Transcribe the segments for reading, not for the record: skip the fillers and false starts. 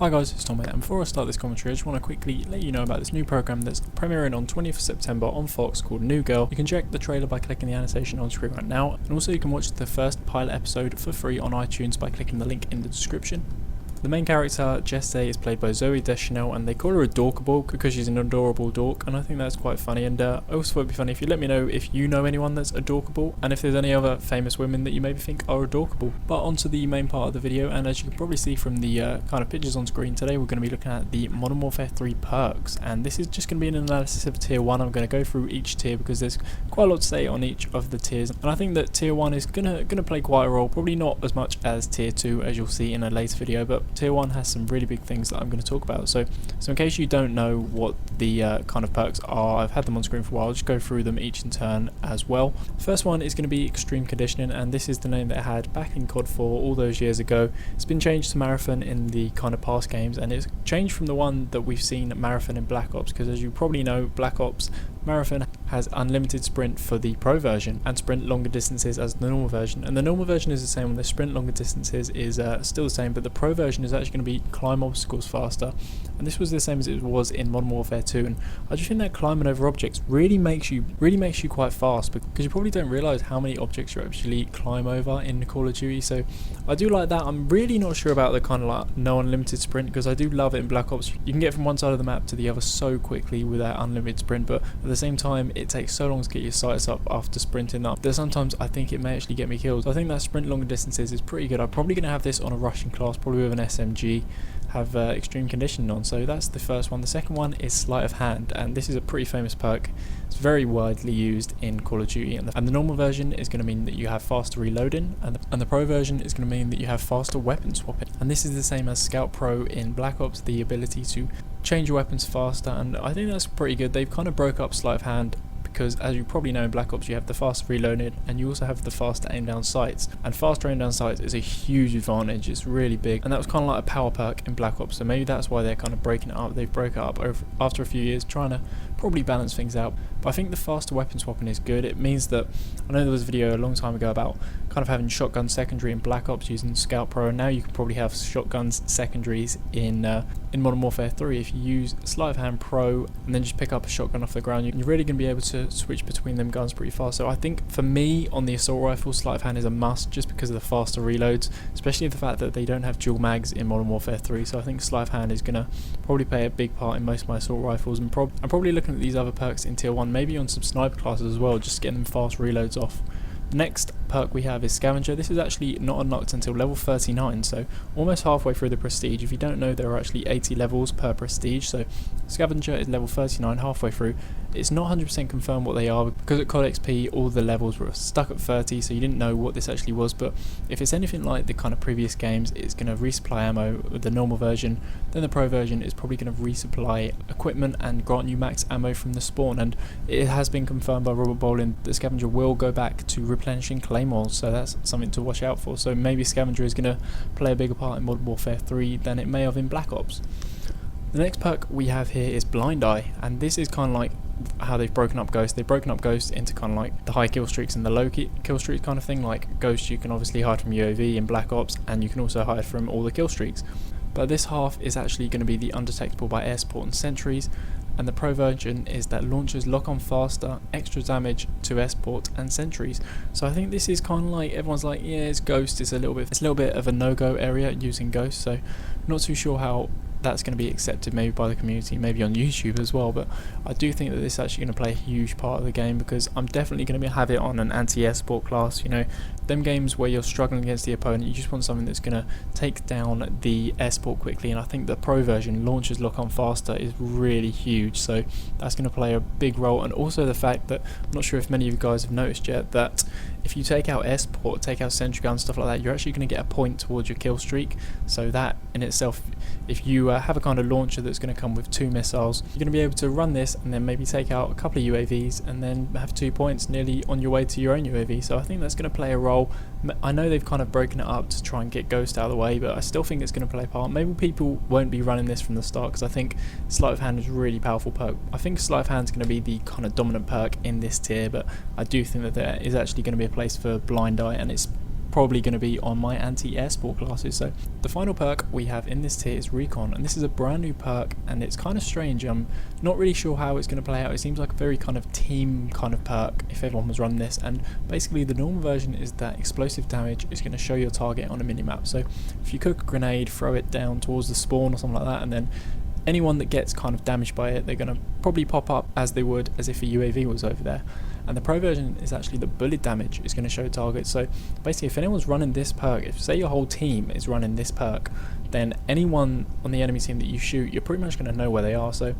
Hi guys, it's Tom here, and before I start this commentary I just want to quickly let you know about this new program that's premiering on 20th of September on Fox called New Girl. You can check the trailer by clicking the annotation on screen right now, and also you can watch the first pilot episode for free on iTunes by clicking the link in the description. The main character, Jesse, is played by Zoe Deschanel, and they call her Adorkable because she's an adorable dork, and I think that's quite funny. And I also thought it'd be funny if you let me know if you know anyone that's adorkable, and if there's any other famous women that you maybe think are adorkable. But onto the main part of the video, and as you can probably see from the kind of pictures on screen today, we're going to be looking at the Modern Warfare 3 perks, and this is just going to be an analysis of tier 1. I'm going to go through each tier because there's quite a lot to say on each of the tiers, and I think that tier 1 is going to play quite a role, probably not as much as tier 2 as you'll see in a later video, but tier 1 has some really big things that I'm going to talk about. So in case you don't know what the kind of perks are, I've had them on screen for a while. I'll just go through them each in turn as well. First one is going to be Extreme Conditioning, and this is the name that it had back in COD 4 all those years ago. It's been changed to Marathon in the kind of past games, and it's changed from the one that we've seen at Marathon in Black Ops, because as you probably know, Black Ops Marathon has unlimited sprint for the pro version and sprint longer distances as the normal version, and the normal version is the same one. The sprint longer distances is still the same, but the pro version is actually going to be climb obstacles faster, and this was the same as it was in Modern Warfare 2. And I just think that climbing over objects really makes you quite fast, because you probably don't realise how many objects you actually climb over in Call of Duty. So I do like that. I'm really not sure about the kind of like no unlimited sprint, because I do love it in Black Ops. You can get from one side of the map to the other so quickly with that unlimited sprint, but at the same time it takes so long to get your sights up after sprinting up that sometimes I think it may actually get me killed. So I think that sprint longer distances is pretty good. I'm probably going to have this on a Russian class, probably with an SMG, have Extreme Conditioning on. So that's the first one. The second one is Sleight of Hand, and this is a pretty famous perk. It's very widely used in Call of Duty, and the normal version is going to mean that you have faster reloading, and the pro version is going to mean that you have faster weapon swapping. And this is the same as Scout Pro in Black Ops, the ability to change your weapons faster, and I think that's pretty good. They've kind of broke up Sleight of Hand, because as you probably know, in Black Ops you have the faster reloading and you also have the faster aim down sights, and faster aim down sights is a huge advantage. It's really big, and that was kind of like a power perk in Black Ops, so maybe that's why they're kind of breaking it up. They've broke it up after a few years, trying to probably balance things out. But I think the faster weapon swapping is good. It means that, I know there was a video a long time ago about kind of having shotgun secondary in Black Ops using Scout Pro, and now you can probably have shotguns secondaries in Modern Warfare 3 if you use Sleight of Hand Pro and then just pick up a shotgun off the ground. You're really going to be able to switch between them guns pretty fast. So I think for me on the assault rifle, Sleight of Hand is a must just because of the faster reloads, especially the fact that they don't have dual mags in Modern Warfare 3. So I think Sleight of Hand is going to probably play a big part in most of my assault rifles, and I'm probably looking at these other perks in tier 1, maybe on some sniper classes as well, just getting them fast reloads off. Next perk we have is Scavenger. This is actually not unlocked until level 39, so almost halfway through the prestige. If you don't know, there are actually 80 levels per prestige, so Scavenger is level 39, halfway through. It's not 100% confirmed what they are, because at COD XP all the levels were stuck at 30, so you didn't know what this actually was. But if it's anything like the kind of previous games, it's going to resupply ammo with the normal version. Then the pro version is probably going to resupply equipment and grant you max ammo from the spawn, and it has been confirmed by Robert Bolin that Scavenger will go back to replenishing claymores, so that's something to watch out for. So maybe Scavenger is going to play a bigger part in Modern Warfare 3 than it may have in Black Ops. The next perk we have here is Blind Eye, and this is kind of like how they've broken up Ghost. They've broken up Ghost into kind of like the high kill streaks and the low kill streaks kind of thing. Like Ghost, you can obviously hide from UAV in Black Ops, and you can also hide from all the kill streaks. But this half is actually going to be the undetectable by air support and sentries, and the pro version is that launchers lock on faster, extra damage to air support and sentries. So I think this is kind of like, everyone's like, yeah, it's Ghost. It's a little bit of a no-go area using Ghost. So not too sure how that's going to be accepted maybe by the community, maybe on YouTube as well, but I do think that this is actually going to play a huge part of the game, because I'm definitely going to have it on an anti-air support class. You know, them games where you're struggling against the opponent, you just want something that's going to take down the air support quickly, and I think the pro version, launchers lock on faster, is really huge, so that's going to play a big role. And also the fact that, I'm not sure if many of you guys have noticed yet, that if you take out air support, take out sentry guns, stuff like that, you're actually going to get a point towards your kill streak. So that in itself, if you have a kind of launcher that's going to come with 2 missiles, you're going to be able to run this and then maybe take out a couple of UAVs and then have 2 points nearly on your way to your own UAV. So I think that's going to play a role. I know they've kind of broken it up to try and get Ghost out of the way, but I still think it's going to play a part. Maybe people won't be running this from the start, because I think Sleight of Hand is a really powerful perk. I think Sleight of Hand is going to be the kind of dominant perk in this tier, but I do think that there is actually going to be a place for Blind Eye, and it's probably going to be on my anti-air sport classes. So the final perk we have in this tier is Recon, and this is a brand new perk, and it's kind of strange. I'm not really sure how it's going to play out. It seems like a very kind of team kind of perk if everyone was running this, and basically the normal version is that explosive damage is going to show your target on a minimap. So if you cook a grenade, throw it down towards the spawn or something like that, and then anyone that gets kind of damaged by it, they're going to probably pop up as they would as if a UAV was over there. And the pro version is actually the bullet damage is going to show targets. So basically, if anyone's running this perk, if say your whole team is running this perk, then anyone on the enemy team that you shoot, you're pretty much going to know where they are. So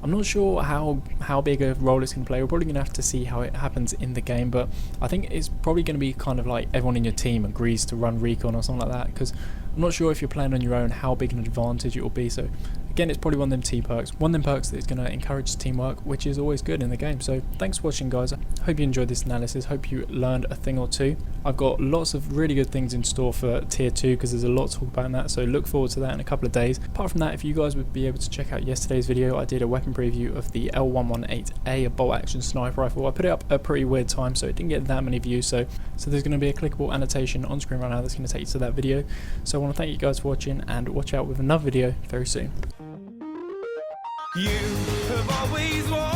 I'm not sure how big a role it's going to play. We're probably going to have to see how it happens in the game, but I think it's probably going to be kind of like everyone in your team agrees to run Recon or something like that, because I'm not sure if you're playing on your own how big an advantage it will be. So again, it's probably one of them T perks, one of them perks that is going to encourage teamwork, which is always good in the game. So thanks for watching, guys. I hope you enjoyed this analysis. Hope you learned a thing or two. I've got lots of really good things in store for tier 2 because there's a lot to talk about in that, so look forward to that in a couple of days. Apart from that, if you guys would be able to check out yesterday's video, I did a weapon preview of the L118A, a bolt action sniper rifle. I put it up at a pretty weird time, so it didn't get that many views, so there's going to be a clickable annotation on screen right now that's going to take you to that video. So I want to thank you guys for watching, and watch out with another video very soon. You have always wanted